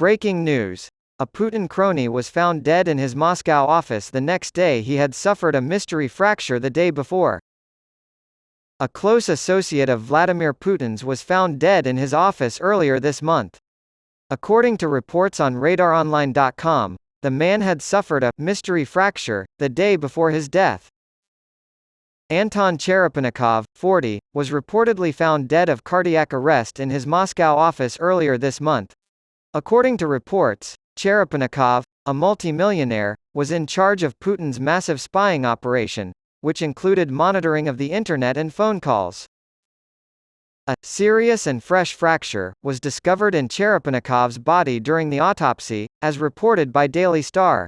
Breaking news. A Putin crony was found dead in his Moscow office the next day. He had suffered a mystery fracture the day before. A close associate of Vladimir Putin's was found dead in his office earlier this month. According to reports on RadarOnline.com, the man had suffered a mystery fracture the day before his death. Anton Cherepennikov, 40, was reportedly found dead of cardiac arrest in his Moscow office earlier this month. According to reports, Cherepennikov, a multimillionaire, was in charge of Putin's massive spying operation, which included monitoring of the internet and phone calls. A serious and fresh fracture was discovered in Cherepennikov's body during the autopsy, as reported by Daily Star.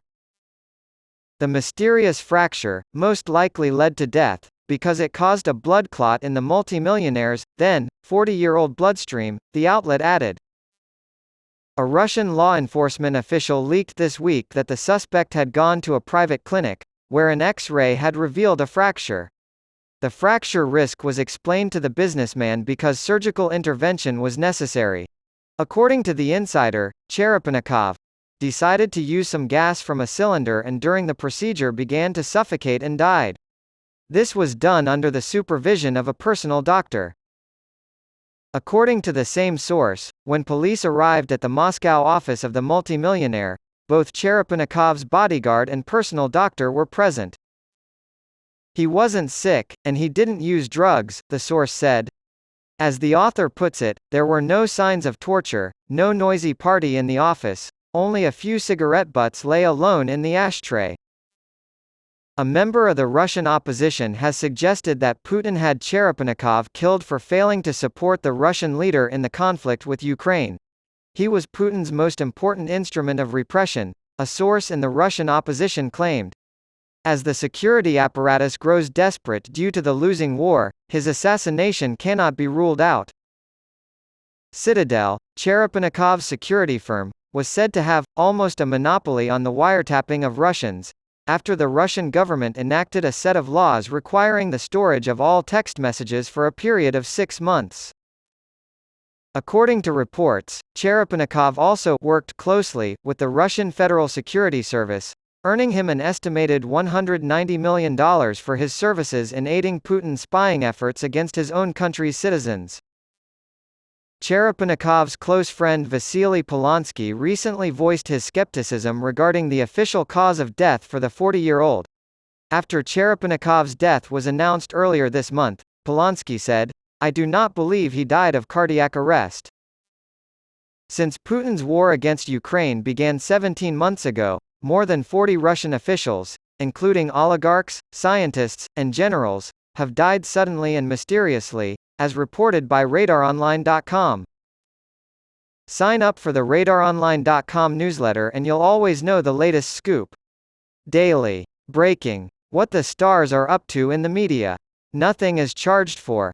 The mysterious fracture most likely led to death, because it caused a blood clot in the multimillionaire's, then, 40-year-old bloodstream, the outlet added. A Russian law enforcement official leaked this week that the suspect had gone to a private clinic, where an X-ray had revealed a fracture. The fracture risk was explained to the businessman because surgical intervention was necessary. According to the insider, Cherepennikov decided to use some gas from a cylinder and during the procedure began to suffocate and died. This was done under the supervision of a personal doctor. According to the same source, when police arrived at the Moscow office of the multimillionaire, both Cherepennikov's bodyguard and personal doctor were present. He wasn't sick, and he didn't use drugs, the source said. As the author puts it, there were no signs of torture, no noisy party in the office, only a few cigarette butts lay alone in the ashtray. A member of the Russian opposition has suggested that Putin had Cherepennikov killed for failing to support the Russian leader in the conflict with Ukraine. He was Putin's most important instrument of repression, a source in the Russian opposition claimed. As the security apparatus grows desperate due to the losing war, his assassination cannot be ruled out. Citadel, Cherepennikov's security firm, was said to have almost a monopoly on the wiretapping of Russians, after the Russian government enacted a set of laws requiring the storage of all text messages for a period of 6 months. According to reports, Cherepennikov also worked closely with the Russian Federal Security Service, earning him an estimated $190 million for his services in aiding Putin's spying efforts against his own country's citizens. Cherepennikov's close friend Vasily Polonsky recently voiced his skepticism regarding the official cause of death for the 40-year-old. After Cherepennikov's death was announced earlier this month, Polonsky said, "I do not believe he died of cardiac arrest." Since Putin's war against Ukraine began 17 months ago, more than 40 Russian officials, including oligarchs, scientists, and generals, have died suddenly and mysteriously, as reported by RadarOnline.com. Sign up for the RadarOnline.com newsletter and you'll always know the latest scoop. Daily. Breaking. What the stars are up to in the media. Nothing is charged for.